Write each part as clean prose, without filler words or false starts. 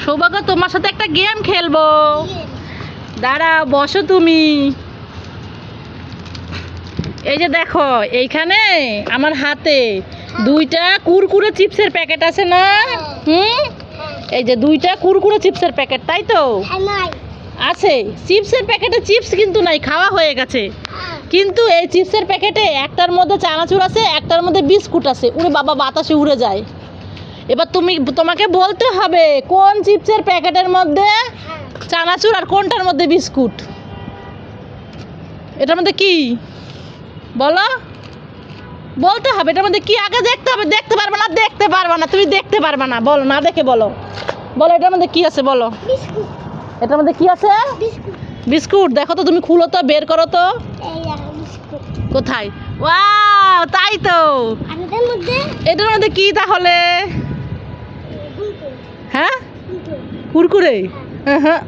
সৌভাগ্য তোমার সাথে একটা গেম খেলবো। দাঁড়াও, বসো তুমি। এই যে দেখো, এইখানে আমার হাতে দুইটা কুরকুরে চিপসের প্যাকেট আছে না? এই যে দুইটা কুরকুরে চিপসের প্যাকেট, তাই তো? আছে। চিপসের প্যাকেটে চিপস কিন্তু নাই, খাওয়া হয়ে গেছে। কিন্তু এই চিপসের প্যাকেটে একটার মধ্যে চানাচুর আছে, একটার মধ্যে বিস্কুট আছে। উড়ে বাবা, বাতাসে উড়ে যায়। এবার তোমাকে বলতে হবে কোন চিপসের প্যাকেটের মধ্যে চানাচুর আর কোনটার মধ্যে বিস্কুট। এটার মধ্যে কি বলো, বলতে হবে। এটার মধ্যে কি আগে দেখতে হবে। দেখতে পারবে না, দেখতে পারবে না, তুমি দেখতে পারবে না। বলো, না দেখে বলো। বলো এটার মধ্যে কি আছে, বলো। এটার মধ্যে কি আছে? বিস্কুট। দেখো তো, তুমি খুলো তো, বের করো তো। কোথায়? ওয়াও, তাই তো। এটার মধ্যে কি তাহলে? হ্যাঁ, কুরকুরে। হ্যাঁ,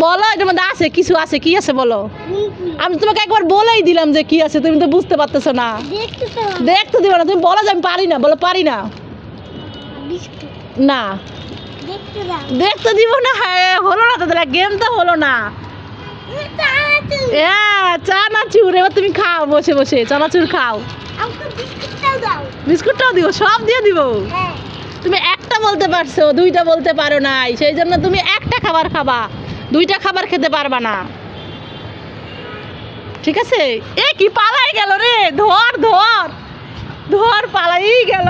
বলো এটার মধ্যে আছে কিছু, আছে কি আছে বলো। আমি তোমাকে একবার বলেই দিলাম যে কি আছে, তুমি তো বুঝতে পারতেছো না। দেখতে দিবা না, তুমি বলো যে আমি পারি না। বলো পারি না। না, দেখতে দিব না। হ্যাঁ, হলো না তো, তাহলে গেম তো হলো না। হ্যাঁ, চানাচুর। এবার তুমি খাও বসে বসে, চানাচুর খাও। বিস্কুটটাও দিব, সব দিয়ে দিব। তুমি একটা বলতে পারছো, দুইটা বলতে পারো নাই, সেই জন্য তুমি একটা খাবার খাবা, দুইটা খাবার খেতে পারবা না। ঠিক আছে? এ কি পালাই গেল রে, ধর ধর ধর, পালাই গেল।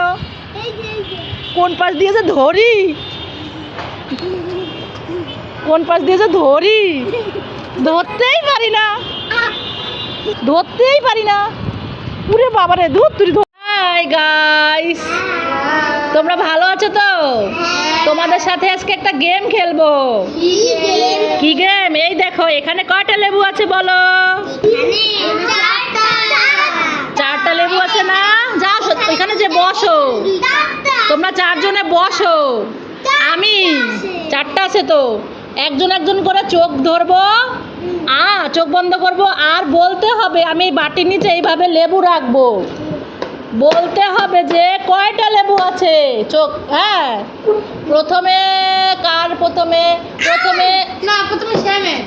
কোন পাশ দিয়ে যে ধরি, কোন পাশ দিয়ে যে ধরি, ধরতেই পারি না, ধরতেই পারি না। উরে বাবা রে, ধর তুই। হাই গাইস, তোমরা ভালো আছো তো? তোমাদের সাথে আজকে একটা গেম খেলবো। কি গেম? এই দেখো, এখানে কয়টা লেবু আছে বলো। চারটা লেবু আছে না? যাও এখানে যে বসো, তোমরা চারজনে বসো। আমি চারটা আছে তো, একজন একজন করে চোখ ধরবো, চোখ বন্ধ করবো, আর বলতে হবে আমি বাটির নিচে এইভাবে লেবু রাখবো। বলতে হবে যে কয়টা লেবু আছে। চোখ, হ্যাঁ। প্রথমে কার? প্রথমে না, প্রথমে শ্যামের।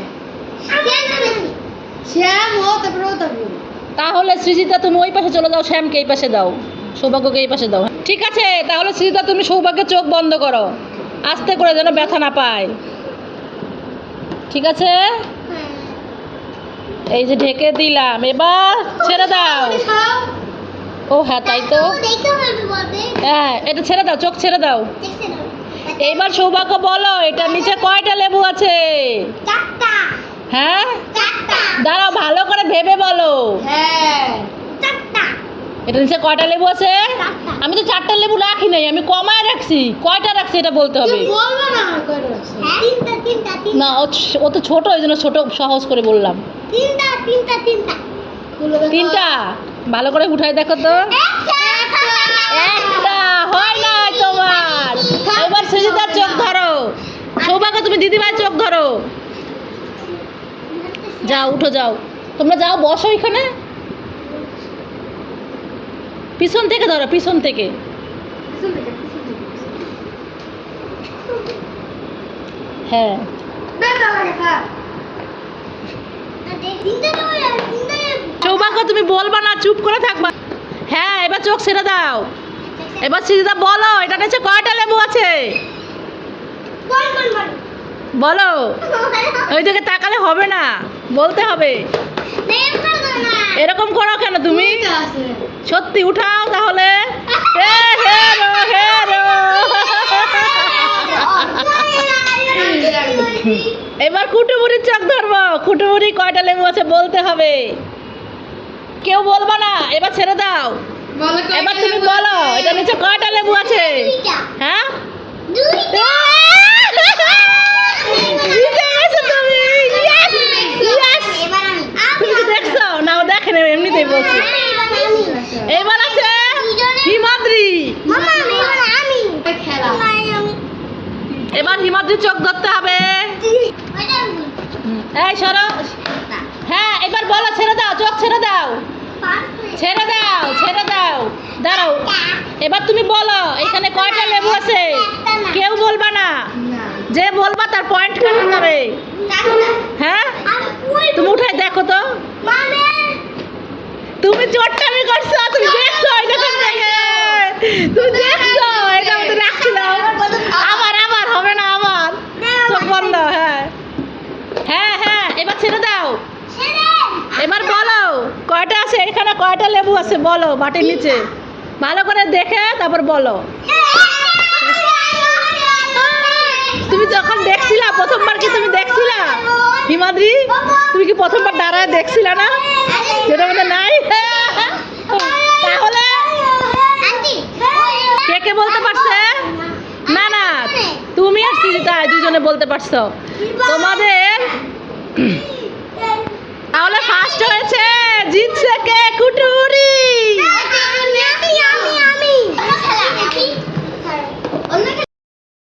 শ্যাম ও, তারপরে ও, তারপরে। তাহলে সৃজিতা তুমি ওই পাশে চলে যাও, শ্যামকে এই পাশে দাও, সৌভাগ্যকে এই পাশে দাও। ঠিক আছে, তাহলে সৃজিতা তুমি সৌভাগ্যের চোখ বন্ধ করো, আস্তে করে, যেন ব্যথা না পায়। ঠিক আছে? এই যে ঢেকে দিলাম, এবার ছেড়ে দাও। ও হ্যাঁ, তাই তো। হ্যাঁ, এটা ছেড়ে দাও, চোখ ছেড়ে দাও। এইবার সৌভাগ্য বলো, এটার নিচে কয়টা লেবু আছে? হ্যাঁ, দাঁড়াও, ভালো করে ভেবে বলো। এটার নিচে কয়টা লেবু আছে? আমি তো চারটা লেবু রাখি নাই, আমি কমায় রাখছি। কয়টা রাখছি এটা বলতে হবে। না, ও তো ছোট, ওই জন্য ছোট সহজ করে বললাম। তিনটা। ভালো করে উঠাই দেখো তো। একটা হয় না তোমার। এবার সৃজিতার চোখ ধরো। সৌভাগ্য তুমি দিদিভাই চোখ ধরো। যাও, উঠো যাও, তোমরা যাও, বসো এখানে। পিছন থেকে ধরো, পিছন থেকে। হ্যাঁ, সৌভাগ্য তুমি বলবা না, চুপ করে থাকবা। হ্যাঁ, এবার চোখ ছেড়ে দাও। এবার সৃজিতা বলো, এটা নিচে কয়টা লেবু আছে বলো। ওই দিকে তাকালে হবে না, বলতে হবে। এরকম করো কেন তুমি? সত্যি উঠাও তাহলে। এবার কুটুমুরির চোখ ধরবো। কুটুমুরি কয়টা লেবু আছে বলতে হবে, কেউ বলবা না। এবার ছেড়ে দাও। এবার তুমি বলো, এটা নিচে কয়টা লেবু আছে? হ্যাঁ, দেখছো না? ও দেখে নেবে, এমনিতেই বলছি। এবার আছে হিমাদ্রি। এবার হিমাদ্রির চোখ ধরতে হবে। এই সরো। হ্যাঁ, এবার বলো, ছেড়ে দাও, চোখ ছেড়ে দাও, ছেড়ে দাও, ছেড়ে দাও। দাঁড়াও, এবার তুমি বলো এখানে কয়টা লেবু আছে। কেউ বলবা না, যে বলবা তার পয়েন্ট কাটা যাবে। হ্যাঁ তুমি উঠাই দেখো তো, তুমি চোট্টামি করছো, তুমি দেখছো এই দেখো দেখে, তুমি দেখছো এটা আমাদের রাখছিলাম। আবার আবার হবে না, আবার চোখ বন্ধ। হ্যাঁ হ্যাঁ হ্যাঁ এবার ছেড়ে দাও। এবার বলো কয়টা আছে এখানে, কয়টা লেবু আছে বলো বাটির নিচে, ভালো করে দেখে তারপর বলো। তুমি যখন দেখছিলা প্রথমবার, কি তুমি দেখছিলা হিমাদ্রি? তুমি কি প্রথমবার দাঁড়ায় দেখছিলা না যেটা মধ্যে নাই? তাহলে কে কে বলতে পারছে? না না তুমি আর সৃজিতা দুজনে বলতে পারছো। তোমাদের তাহলে ফার্স্ট হয়েছে, জিতছে কে? কুটুরি।